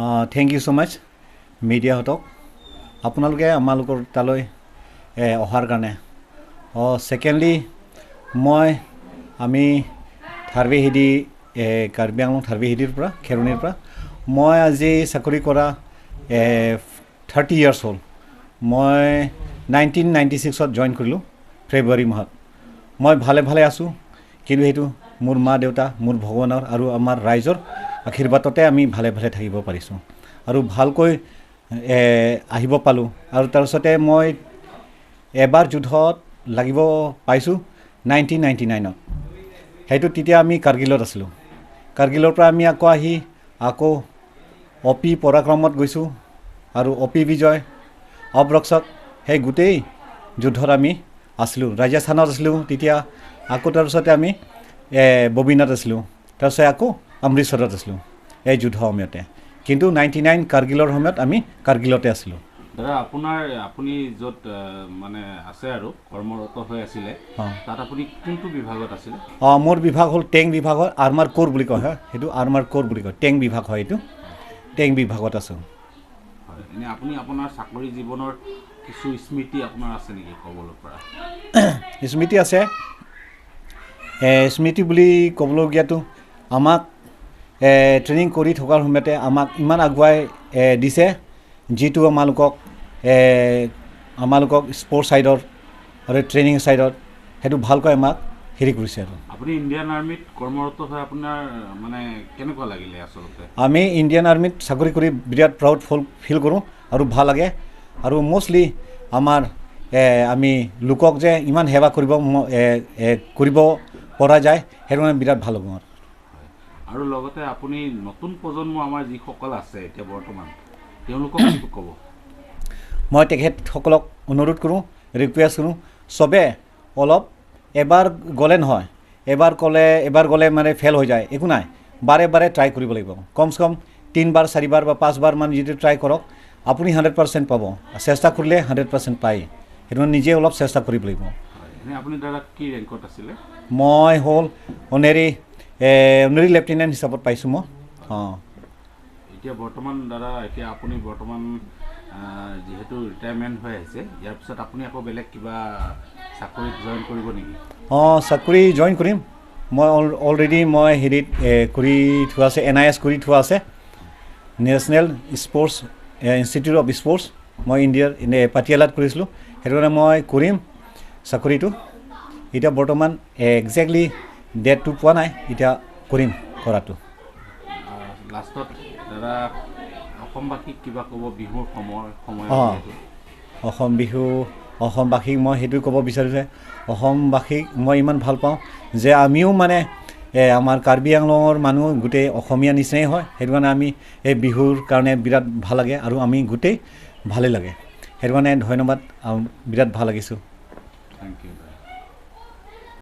Thank you so much, media hotok. আপোনালোকে আমালোকৰ তালৈ অহাৰ কাৰণে secondly আমি থাৰবি হিদি কাৰ্বি আংলং থাৰবি হিদিৰ পৰা খেৰণিৰ পৰা মই আজি চাকৰি কৰা 30 years হ'ল মই 1996 জইন কৰিলোঁ ফেব্ৰুৱাৰী মাহত মই ভালে আছোঁ কিন্তু হেতু মোৰ মা দেউতা মোৰ ভগৱানৰ আৰু আমাৰ ৰাইজৰ আশীৰ্বাদতে আমি ভালে থাকিব পাৰিছোঁ আৰু ভালকৈ আহিব পালোঁ আৰু তাৰ পিছতে মই এবাৰ যুদ্ধত লাগিব পাইছোঁ 1999 ত হেতু তেতিয়া আমি কাৰ্গিলত আছিলোঁ কাৰ্গিলৰ পৰা আমি আকৌ অপি পৰাক্ৰমত গৈছোঁ আৰু অপি বিজয় অবৰক্ষক সেই গোটেই যুদ্ধত আমি আছিলোঁ ৰাজস্থানত আছিলোঁ তেতিয়া আকৌ তাৰ পিছতে আমি ববিনাত আছিলোঁ তাৰ পিছত আকৌ অমৃতসৰত আছিলোঁ এই যুদ্ধ সময়তে কিন্তু 99 কাৰ্গিলৰ সময়ত আমি কাৰ্গিলতে আছিলোঁ দাদা আপুনি য'ত মানে আছে আৰু কৰ্মৰত হৈ আছিলে তাত আপুনি কোনটো বিভাগত আছিল মোৰ বিভাগ হ'ল টেং বিভাগৰ আৰ্মাৰ কোৰ বুলি কয় হেতু আৰ্মাৰ কোৰ বুলি কয় টেং বিভাগ হয় এটো টেং বিভাগত আছোঁ এনে আপুনি আপোনাৰ চাকৰি জীৱনৰ কিছু স্মৃতি আপোনাৰ আছে নেকি ক'বলৈ পৰা স্মৃতি আছে স্মৃতি বুলি ক'বলগীয়াটো আমাক ট্ৰেইনিং কৰি থকাৰ সময়তে আমাক ইমান আগুৱাই দিছে যিটো আমালোকক স্পৰ্টছ সাইডৰ আৰু ট্ৰেইনিং সাইডত হেতু ভালকৈ আমাক হেৰি কৰিছে আৰু আপুনি ইণ্ডিয়ান আৰ্মিত কৰ্মৰত হৈ আপোনাৰ মানে কেনেকুৱা লাগিলে আচলতে আমি ইণ্ডিয়ান আৰ্মিত চাকৰি কৰি বিৰাট প্ৰাউড ফিল কৰোঁ আৰু ভাল লাগে আৰু মোষ্টলি আমাৰ আমি লোকক যে ইমান সেৱা কৰিব পৰা যায় সেইটো মানে বিৰাট ভাল হ'ব আৰু লগতে আপুনি নতুন প্ৰজন্ম আমাৰ যিসকল আছে এতিয়া বৰ্তমান তেওঁলোকক কি ক'ব মই তেখেতসকলক অনুৰোধ কৰোঁ ৰিকুৱেষ্ট কৰোঁ চবে অলপ এবাৰ গ'লে নহয় এবাৰ গ'লে মানে ফেল হৈ যায় একো নাই বাৰে ট্ৰাই কৰিব লাগিব কমচে কম 3 বাৰ 4 বাৰ বা 5 বাৰ মান যদি ট্ৰাই কৰক আপুনি 100% পাব চেষ্টা কৰিলে 100% পায় সেইটো নিজে অলপ চেষ্টা কৰিব লাগিব আপুনি দাদা কি ৰেংকত আছিলে মই হ'ল অনাৰী লেফটেনেণ্ট হিচাপত পাইছোঁ মই এতিয়া বৰ্তমান দাদা এতিয়া আপুনি বৰ্তমান যিহেতু ৰিটায়াৰমেণ্ট হৈ আহিছে ইয়াৰ পিছত আপুনি আকৌ বেলেগ কিবা চাকৰিত জইন কৰিব নেকি চাকৰি জইন কৰিম মই অলৰেডি মই হেৰিত কৰি থোৱা আছে NIS কৰি থোৱা আছে national sports institute of sports মই ইণ্ডিয়াৰ পাটিয়ালাত কৰিছিলোঁ সেইটো কাৰণে মই কৰিম চাকৰিটো এতিয়া বৰ্তমান একজেক্টলি ডেটটো পোৱা নাই এতিয়া কৰিম কৰাটো লাষ্টত দাদা অসমবাসীক কিবা ক'ব বিহুৰ সময় অসমবাসীক মই সেইটোৱে ক'ব বিচাৰোঁ যে অসমবাসীক মই ইমান ভাল পাওঁ যে আমিও মানে আমাৰ কাৰ্বি আংলঙৰ মানুহ গোটেই অসমীয়া নিচিনাই হয় সেইটো কাৰণে আমি এই বিহুৰ কাৰণে বিৰাট ভাল লাগে আৰু আমি গোটেই ভালেই লাগে সেইটো কাৰণে ধন্যবাদ বিৰাট ভাল লাগিছোঁ থেংক ইউ